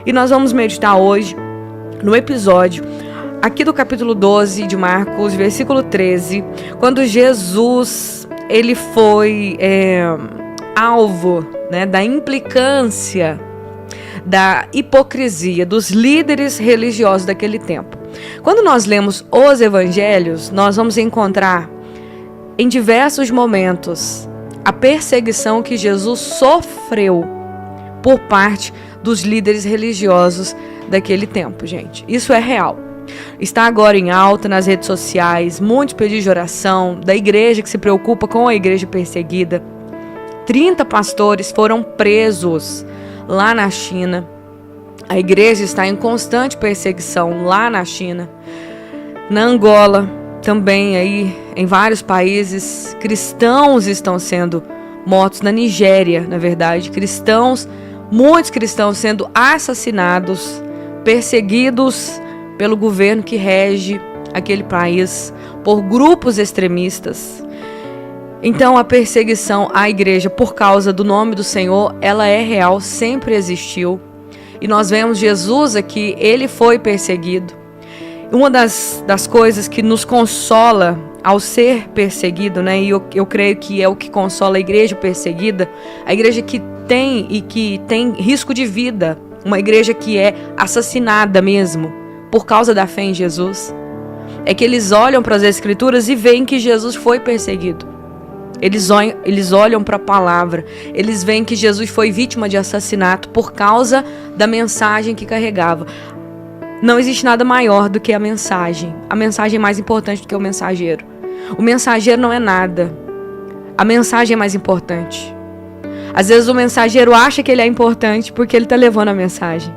E nós vamos meditar hoje no episódio aqui do capítulo 12 de Marcos, versículo 13, quando Jesus ele foi alvo, né, da implicância, da hipocrisia dos líderes religiosos daquele tempo. Quando nós lemos os evangelhos, nós vamos encontrar em diversos momentos a perseguição que Jesus sofreu por parte dos líderes religiosos daquele tempo, gente. Isso é real. Está agora em alta nas redes sociais, muitos pedidos de oração da igreja que se preocupa com a igreja perseguida. 30 pastores foram presos lá na China. A igreja está em constante perseguição lá na China. Na Angola, também aí em vários países, cristãos estão sendo mortos. Na Nigéria, na verdade, muitos cristãos sendo assassinados, perseguidos pelo governo que rege aquele país, por grupos extremistas. Então a perseguição à igreja por causa do nome do Senhor, ela é real, sempre existiu. E nós vemos Jesus aqui, ele foi perseguido. Uma das coisas que nos consola ao ser perseguido, né? E eu creio que é o que consola a igreja perseguida, a igreja que tem risco de vida, uma igreja que é assassinada mesmo por causa da fé em Jesus, é que eles olham para as Escrituras e veem que Jesus foi perseguido. Eles olham para a palavra, eles veem que Jesus foi vítima de assassinato por causa da mensagem que carregava. Não existe nada maior do que a mensagem. A mensagem é mais importante do que o mensageiro. O mensageiro não é nada. A mensagem é mais importante. Às vezes o mensageiro acha que ele é importante porque ele está levando a mensagem.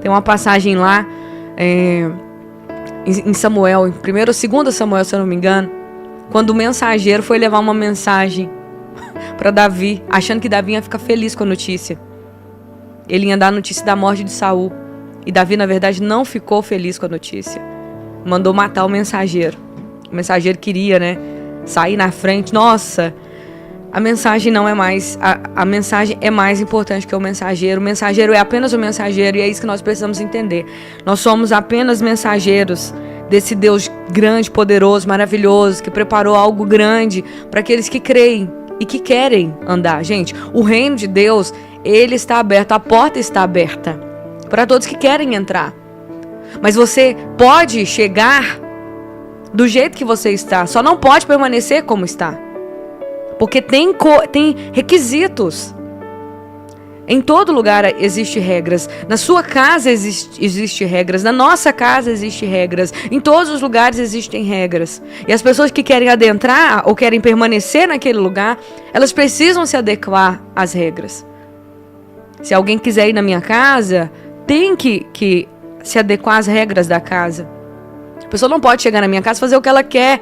Tem uma passagem lá em Samuel, em 1º ou 2º Samuel, se eu não me engano, quando o mensageiro foi levar uma mensagem para Davi, achando que Davi ia ficar feliz com a notícia. Ele ia dar a notícia da morte de Saul. E Davi, na verdade, não ficou feliz com a notícia. Mandou matar o mensageiro. O mensageiro queria, né, sair na frente. Nossa, a mensagem não é mais... A mensagem é mais importante que o mensageiro. O mensageiro é apenas o mensageiro e é isso que nós precisamos entender. Nós somos apenas mensageiros desse Deus grande, poderoso, maravilhoso, que preparou algo grande para aqueles que creem e que querem andar. Gente, o reino de Deus, ele está aberto, a porta está aberta para todos que querem entrar. Mas você pode chegar do jeito que você está, só não pode permanecer como está. Porque tem requisitos. Em todo lugar existem regras. Na sua casa existem regras. Na nossa casa existem regras. Em todos os lugares existem regras. E as pessoas que querem adentrar ou querem permanecer naquele lugar, elas precisam se adequar às regras. Se alguém quiser ir na minha casa, tem que se adequar às regras da casa. A pessoa não pode chegar na minha casa e fazer o que ela quer.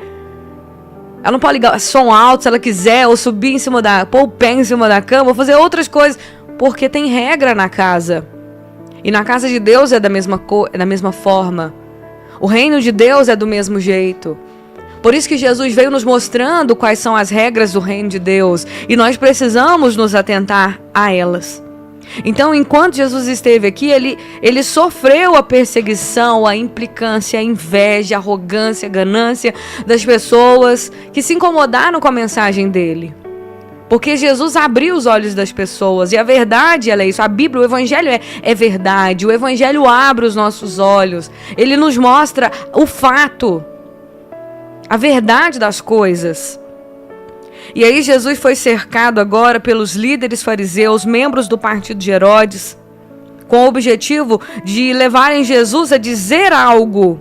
Ela não pode ligar som alto se ela quiser, ou subir em cima pôr o pé em cima da cama, ou fazer outras coisas, porque tem regra na casa. E na casa de Deus é da mesma forma. O reino de Deus é do mesmo jeito. Por isso que Jesus veio nos mostrando quais são as regras do reino de Deus, e nós precisamos nos atentar a elas. Então, enquanto Jesus esteve aqui, ele sofreu a perseguição, a implicância, a inveja, a arrogância, a ganância das pessoas que se incomodaram com a mensagem dele. Porque Jesus abriu os olhos das pessoas, e a verdade ela é isso. A Bíblia, o Evangelho é verdade. O Evangelho abre os nossos olhos. Ele nos mostra o fato, a verdade das coisas. E aí Jesus foi cercado agora pelos líderes fariseus, membros do partido de Herodes, com o objetivo de levarem Jesus a dizer algo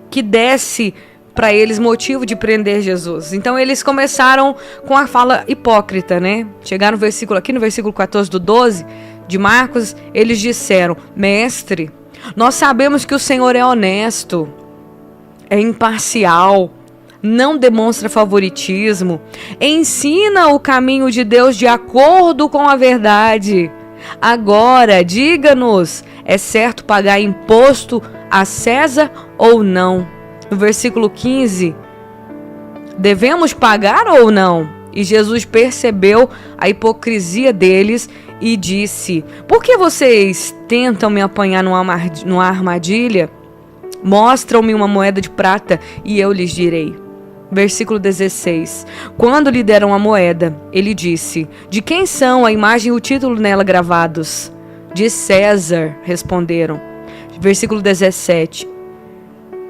que desse para eles motivo de prender Jesus. Então eles começaram com a fala hipócrita, né? Chegaram aqui no versículo 14 do 12 de Marcos, eles disseram: Mestre, nós sabemos que o Senhor é honesto, é imparcial, não demonstra favoritismo, ensina o caminho de Deus de acordo com a verdade. Agora, diga-nos, é certo pagar imposto a César ou não? No versículo 15, devemos pagar ou não? E Jesus percebeu a hipocrisia deles e disse: por que vocês tentam me apanhar numa armadilha? Mostram-me uma moeda de prata e eu lhes direi. Versículo 16. Quando lhe deram a moeda, ele disse: de quem são a imagem e o título nela gravados? De César, responderam. Versículo 17.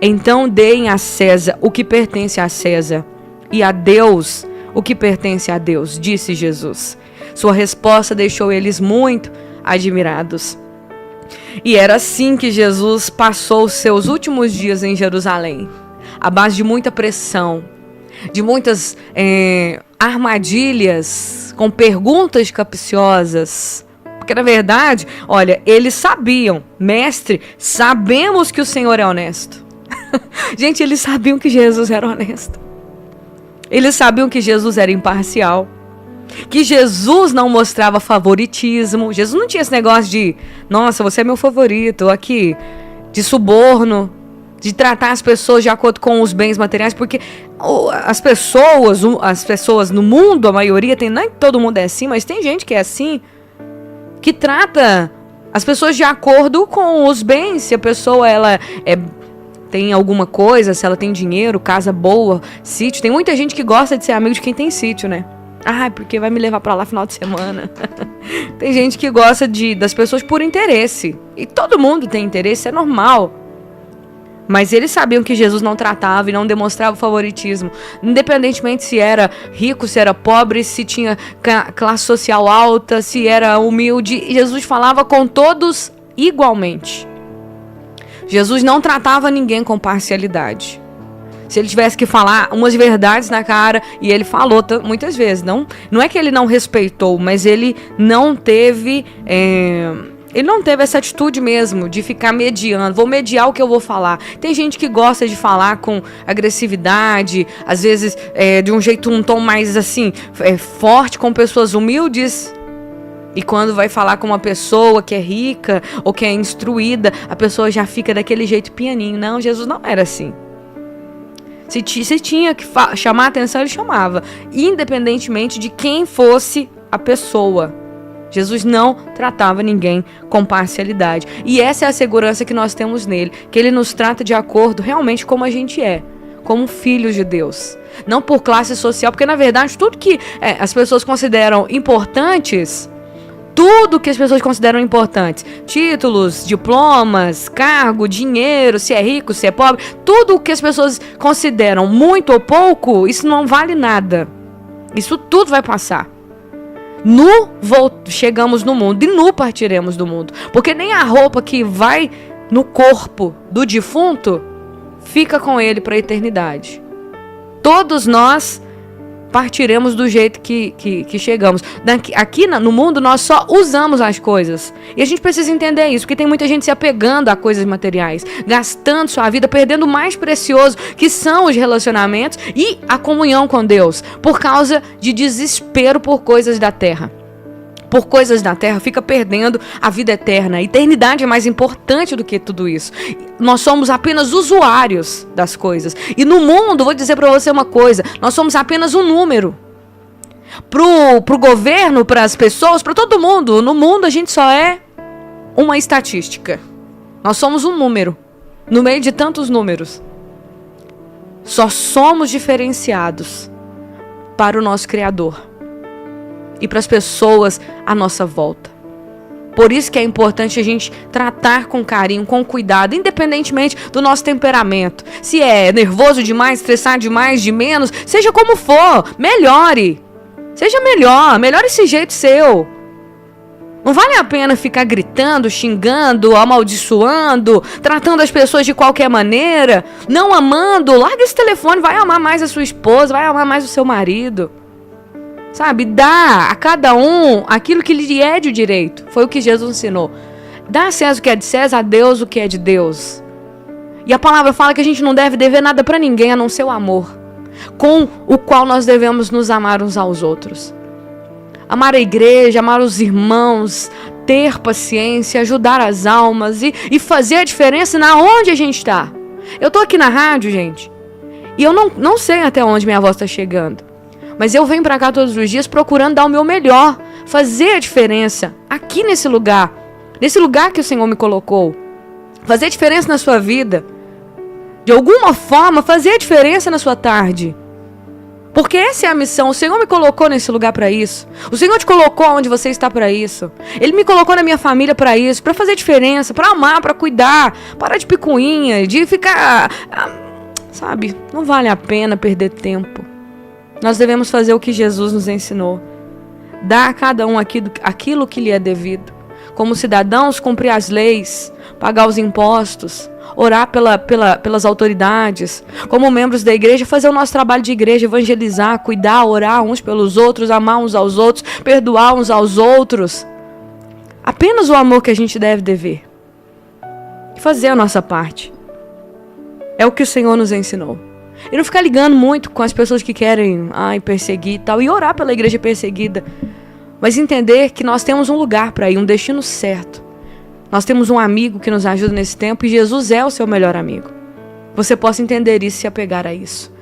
Então deem a César o que pertence a César, e a Deus o que pertence a Deus, disse Jesus. Sua resposta deixou eles muito admirados. E era assim que Jesus passou os seus últimos dias em Jerusalém, à base de muita pressão, de muitas armadilhas, com perguntas capciosas. Porque na verdade, olha, eles sabiam: mestre, sabemos que o Senhor é honesto. Gente, eles sabiam que Jesus era honesto. Eles sabiam que Jesus era imparcial, que Jesus não mostrava favoritismo. Jesus não tinha esse negócio de: nossa, você é meu favorito, aqui, de suborno, de tratar as pessoas de acordo com os bens materiais, porque as pessoas no mundo, a maioria, nem todo mundo é assim, mas tem gente que é assim, que trata as pessoas de acordo com os bens. Se a pessoa tem alguma coisa, se ela tem dinheiro, casa boa, sítio. Tem muita gente que gosta de ser amigo de quem tem sítio, né? Ah, porque vai me levar pra lá final de semana. Tem gente que gosta das pessoas por interesse. E todo mundo tem interesse, é normal. Mas eles sabiam que Jesus não tratava e não demonstrava favoritismo, independentemente se era rico, se era pobre, se tinha classe social alta, se era humilde. Jesus falava com todos igualmente. Jesus não tratava ninguém com parcialidade. Se ele tivesse que falar umas verdades na cara, e ele falou muitas vezes, não é que ele não respeitou, mas ele não teve essa atitude mesmo de ficar mediando. Vou mediar o que eu vou falar. Tem gente que gosta de falar com agressividade, às vezes de um jeito, um tom mais assim, forte com pessoas humildes. E quando vai falar com uma pessoa que é rica ou que é instruída, a pessoa já fica daquele jeito pianinho. Não, Jesus não era assim. Se tinha que chamar a atenção, ele chamava, independentemente de quem fosse a pessoa. Jesus não tratava ninguém com parcialidade. E essa é a segurança que nós temos nele, que ele nos trata de acordo realmente como a gente é, como filhos de Deus. Não por classe social, porque na verdade tudo que as pessoas consideram importantes, títulos, diplomas, cargo, dinheiro, se é rico, se é pobre, tudo o que as pessoas consideram muito ou pouco, isso não vale nada. Isso tudo vai passar. Chegamos no mundo e nu partiremos do mundo. Porque nem a roupa que vai no corpo do defunto fica com ele para a eternidade. Todos nós partiremos do jeito que chegamos. Aqui no mundo nós só usamos as coisas. E a gente precisa entender isso, porque tem muita gente se apegando a coisas materiais, gastando sua vida, perdendo o mais precioso, que são os relacionamentos e a comunhão com Deus, por causa de desespero por coisas da terra. Por coisas da terra, fica perdendo a vida eterna. A eternidade é mais importante do que tudo isso. Nós somos apenas usuários das coisas. E no mundo, vou dizer para você uma coisa, nós somos apenas um número. Pro governo, para as pessoas, para todo mundo. No mundo a gente só é uma estatística. Nós somos um número, no meio de tantos números. Só somos diferenciados para o nosso Criador e para as pessoas à nossa volta. Por isso que é importante a gente tratar com carinho, com cuidado, independentemente do nosso temperamento. Se é nervoso demais, estressado demais, de menos, seja como for, melhore. Seja melhore esse jeito seu. Não vale a pena ficar gritando, xingando, amaldiçoando, tratando as pessoas de qualquer maneira, não amando. Larga esse telefone, vai amar mais a sua esposa, vai amar mais o seu marido. Sabe, dá a cada um aquilo que lhe é de direito. Foi o que Jesus ensinou. Dá a César o que é de César, a Deus o que é de Deus. E a palavra fala que a gente não deve dever nada para ninguém, a não ser o amor, com o qual nós devemos nos amar uns aos outros. Amar a igreja, amar os irmãos, ter paciência, ajudar as almas e fazer a diferença na onde a gente está. Eu tô aqui na rádio, gente, e eu não sei até onde minha voz está chegando. Mas eu venho pra cá todos os dias procurando dar o meu melhor fazer a diferença aqui nesse lugar que o Senhor me colocou. Fazer a diferença na sua vida. De alguma forma, fazer a diferença na sua tarde. Porque essa é a missão. O Senhor me colocou nesse lugar para isso. O Senhor te colocou onde você está para isso. Ele me colocou na minha família para isso. Para fazer diferença, para amar, para cuidar. Parar de picuinha, de ficar... Sabe, não vale a pena perder tempo. Nós devemos fazer o que Jesus nos ensinou. Dar a cada um aquilo que lhe é devido. Como cidadãos, cumprir as leis, pagar os impostos, orar pelas autoridades. Como membros da igreja, fazer o nosso trabalho de igreja, evangelizar, cuidar, orar uns pelos outros, amar uns aos outros, perdoar uns aos outros. Apenas o amor que a gente deve dever. E fazer a nossa parte. É o que o Senhor nos ensinou. E não ficar ligando muito com as pessoas que querem perseguir e tal. E orar pela igreja perseguida. Mas entender que nós temos um lugar para ir, um destino certo. Nós temos um amigo que nos ajuda nesse tempo e Jesus é o seu melhor amigo. Você possa entender isso e se apegar a isso.